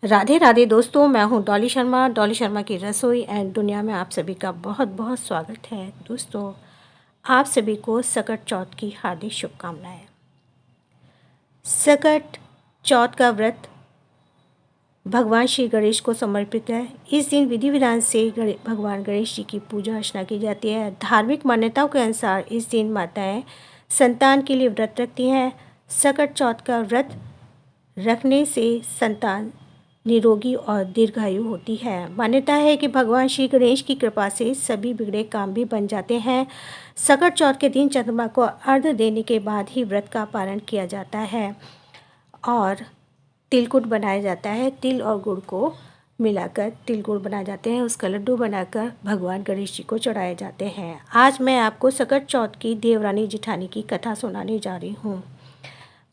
राधे राधे दोस्तों, मैं हूं डॉली शर्मा की रसोई एंड दुनिया में आप सभी का बहुत बहुत स्वागत है। दोस्तों, आप सभी को सकट चौथ की हार्दिक शुभकामनाएं। सकट चौथ का व्रत भगवान श्री गणेश को समर्पित है। इस दिन विधि विधान से भगवान गणेश जी की पूजा अर्चना की जाती है। धार्मिक मान्यताओं के अनुसार इस दिन माताएं संतान के लिए व्रत रखती हैं। सकट चौथ का व्रत रखने से संतान निरोगी और दीर्घायु होती है। मान्यता है कि भगवान श्री गणेश की कृपा से सभी बिगड़े काम भी बन जाते हैं। सकट चौथ के दिन चंद्रमा को अर्घ्य देने के बाद ही व्रत का पारण किया जाता है और तिलकुट बनाया जाता है। तिल और गुड़ को मिलाकर तिलकुट बनाए जाते हैं, उसका लड्डू बनाकर भगवान गणेश जी को चढ़ाए जाते हैं। आज मैं आपको सकट चौथ की देवरानी जेठानी की कथा सुनाने जा रही हूँ।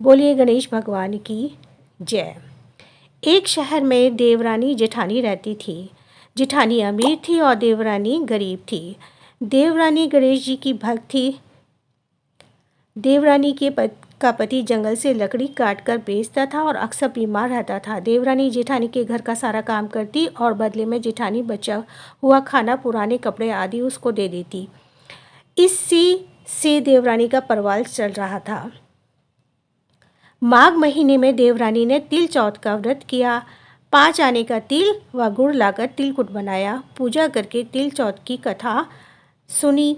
बोलिए गणेश भगवान की जय। एक शहर में देवरानी जेठानी रहती थी। जेठानी अमीर थी और देवरानी गरीब थी। देवरानी गणेश जी की भक्त थी। देवरानी का पति जंगल से लकड़ी काटकर बेचता था और अक्सर बीमार रहता था। देवरानी जेठानी के घर का सारा काम करती और बदले में जेठानी बचा हुआ खाना, पुराने कपड़े आदि उसको दे देती। इसी से देवरानी का परिवार चल रहा था। माघ महीने में देवरानी ने तिल चौथ का व्रत किया। 5 आने का तिल व गुड़ लाकर तिलकुट बनाया। पूजा करके तिल चौथ की कथा सुनी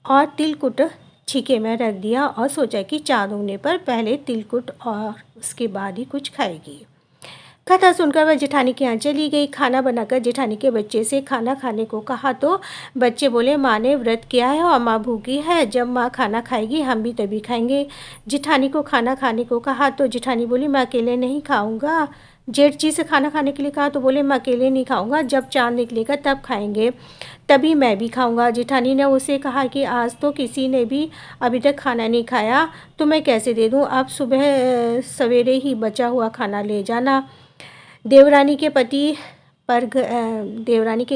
और तिलकुट छीके में रख दिया और सोचा कि चाँद उगने पर पहले तिलकुट और उसके बाद ही कुछ खाएगी। कथा सुनकर वह जेठानी के यहाँ चली गई। खाना बनाकर जेठानी के बच्चे से खाना खाने को कहा तो बच्चे बोले, माँ ने व्रत किया है और माँ भूखी है, जब माँ खाना खाएगी हम भी तभी खाएंगे। जेठानी को खाना खाने को कहा तो जेठानी बोली, मैं अकेले नहीं खाऊंगा। जेठ जी से खाना खाने के लिए कहा तो बोले, मैं अकेले नहीं खाऊंगा, जब चाँद निकलेगा तब खाएंगे, तभी मैं भी खाऊंगा। जेठानी ने उसे कहा कि आज तो किसी ने भी अभी तक खाना नहीं खाया, तो मैं कैसे दे दूँ, अब सुबह सवेरे ही बचा हुआ खाना ले जाना। देवरानी के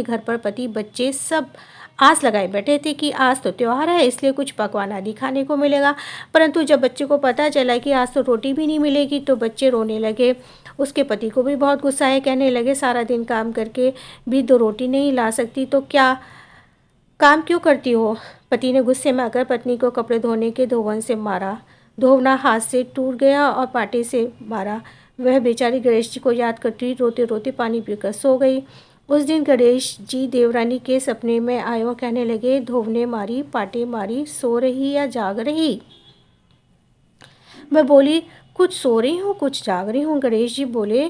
घर पर पति बच्चे सब आस लगाए बैठे थे कि आज तो त्यौहार है, इसलिए कुछ पकवान आदि खाने को मिलेगा। परंतु जब बच्चे को पता चला कि आज तो रोटी भी नहीं मिलेगी तो बच्चे रोने लगे। उसके पति को भी बहुत गुस्सा आया। कहने लगे, सारा दिन काम करके भी 2 रोटी नहीं ला सकती तो क्या काम क्यों करती हो। पति ने गुस्से में आकर पत्नी को कपड़े धोने के धोवन से मारा। धोवना हाथ से टूट गया और पाटे से मारा। वह बेचारी गणेश जी को याद करती रोते रोते पानी पीकर सो गई। उस दिन गणेश जी देवरानी के सपने में आए और कहने लगे, धोवने मारी, पाटे मारी, सो रही या जाग रही। मैं बोली, कुछ सो रही हूँ, कुछ जाग रही हूँ। गणेश जी बोले,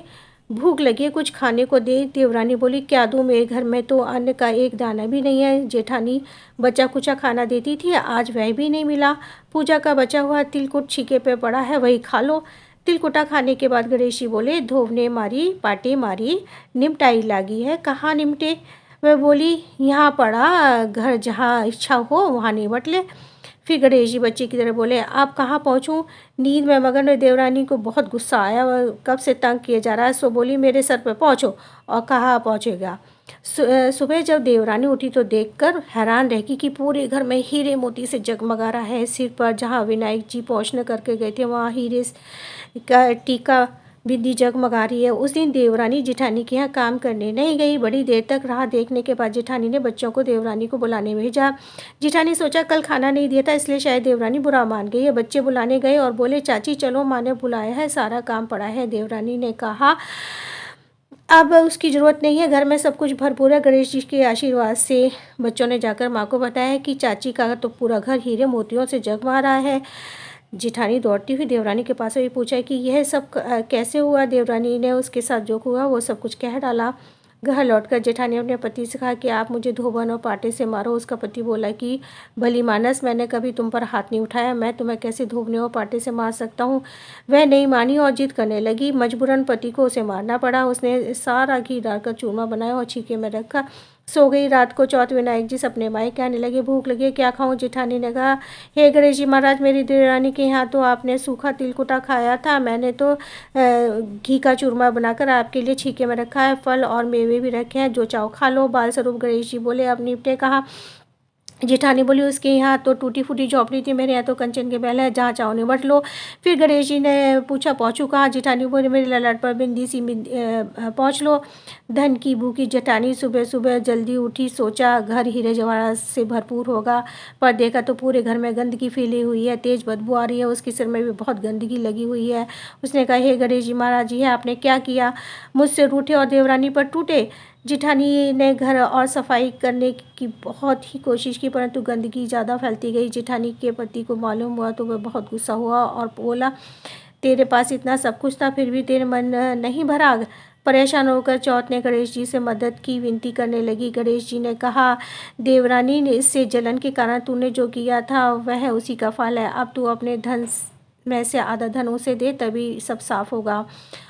भूख लगी है, कुछ खाने को दे। देवरानी बोली, क्या दूँ, मेरे घर में तो अन्न का एक दाना भी नहीं है। जेठानी बचा कुचा खाना देती थी, आज वह भी नहीं मिला। पूजा का बचा हुआ तिलकुट छीके पे पड़ा है, वही खा लो। तिलकुटा खाने के बाद गणेश जी बोले, धोवने मारी, पाटे मारी, निमटाई लागी है, कहाँ निमटे। वह बोली, यहाँ पड़ा, घर जहाँ इच्छा हो वहाँ निमट ले। फिर गणेश जी बच्चे की तरह बोले, आप कहाँ पहुँचूँ। नींद में मगन देवरानी को बहुत गुस्सा आया, वह कब से तंग किए जा रहा है, सो बोली, मेरे सर पर पहुँचो। और कहाँ पहुँचेगा। सुबह जब देवरानी उठी तो देखकर हैरान रह गई कि पूरे घर में हीरे मोती से जगमगा रहा है। सिर पर जहाँ विनायक जी पोंछना करके गए थे वहाँ हीरे का टीका बिंदी जगमगा रही है। उस दिन देवरानी जेठानी के यहाँ काम करने नहीं गई। बड़ी देर तक राह देखने के बाद जेठानी ने बच्चों को देवरानी को बुलाने भेजा। जेठानी सोचा कल खाना नहीं दिया था, इसलिए शायद देवरानी बुरा मान गई है। बच्चे बुलाने गए और बोले, चाची चलो, माँ ने बुलाया है, सारा काम पड़ा है। देवरानी ने कहा, अब उसकी ज़रूरत नहीं है, घर में सब कुछ भरपूर है। गणेश जी के आशीर्वाद से बच्चों ने जाकर माँ को बताया कि चाची का तो पूरा घर हीरे मोतियों से जगमगा रहा है। जेठानी दौड़ती हुई देवरानी के पास भी पूछा कि यह सब कैसे हुआ। देवरानी ने उसके साथ जो हुआ वो सब कुछ कह डाला। घर लौटकर जेठानी अपने पति से कहा कि आप मुझे धोबन और पाटे से मारो। उसका पति बोला कि भली मानस, मैंने कभी तुम पर हाथ नहीं उठाया, मैं तुम्हें कैसे धोबने और पाटे से मार सकता हूँ। वह नहीं मानी और जिद करने लगी। मजबूरन पति को उसे मारना पड़ा। उसने सारा घी डालकर चूरमा बनाया और छीके में रखा, सो गई। रात को चौथ विनायक जी सपने में आए, कहने लगे, भूख लगी, क्या खाऊं। जेठानी ने कहा, हे गणेश जी महाराज, मेरी देवरानी के यहाँ तो आपने सूखा तिलकुटा खाया था, मैंने तो घी का चूरमा बनाकर आपके लिए छीके में रखा है, फल और मेवे भी रखे हैं, जो चाहो खा लो। बाल स्वरूप गणेश जी बोले, अब निपटे कहाँ। जेठानी बोली उसके यहाँ तो टूटी फूटी झोपड़ी थी, मेरे यहाँ तो कंचन के महल है, जहाँ चाहो निबट लो। फिर गणेश जी ने पूछा पहुँचूँ कहाँ? जेठानी बोली मेरे ललाट पर बिंदी सी पहुँच लो। धन की भूखी जेठानी सुबह सुबह जल्दी उठी, सोचा घर हीरे जवाहरात से भरपूर होगा, पर देखा तो पूरे घर में गंदगी फैली हुई है, तेज़ बदबू आ रही है, उसके सिर में भी बहुत गंदगी लगी हुई है। उसने कहा हे गणेश जी महाराज जी, है आपने क्या किया? मुझसे रूठे और देवरानी पर टूटे। जेठानी ने घर और सफाई करने की बहुत ही कोशिश की, परंतु गंदगी ज़्यादा फैलती गई। जेठानी के पति को मालूम हुआ तो वह बहुत गुस्सा हुआ और बोला तेरे पास इतना सब कुछ था, फिर भी तेरे मन नहीं भरा? परेशान होकर चौथ ने गणेश जी से मदद की विनती करने लगी। गणेश जी ने कहा देवरानी ने इससे जलन के कारण तूने जो किया था वह उसी का फल है। अब तू अपने धन में से आधा धन उसे दे, तभी सब साफ होगा।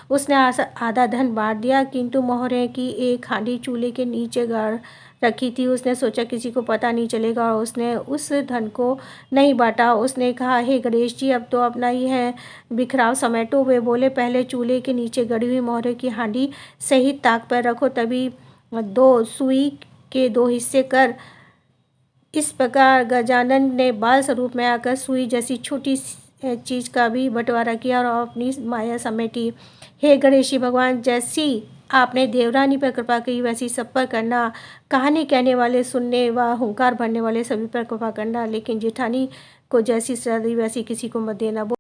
उसने आधा धन बांट दिया, किंतु मोहरे की एक हांडी चूल्हे के नीचे गाड़ रखी थी। उसने सोचा किसी को पता नहीं चलेगा और उसने उस धन को नहीं बांटा। उसने कहा हे गणेश जी, अब तो अपना ही है बिखराव समेटो। वे बोले पहले चूल्हे के नीचे गड़ी हुई मोहरे की हांडी सही ताक पर रखो, तभी 2 सुई के 2 हिस्से कर। इस प्रकार गजानन ने बाल स्वरूप में आकर सुई जैसी छोटी चीज़ का भी बंटवारा किया और अपनी माया समेटी। हे गणेशी भगवान, जैसी आपने देवरानी पर कृपा की वैसी सब पर करना। कहानी कहने वाले, सुनने व हुंकार भरने वाले सभी पर कृपा करना, लेकिन जेठानी को जैसी सजा दी वैसी किसी को मत देना।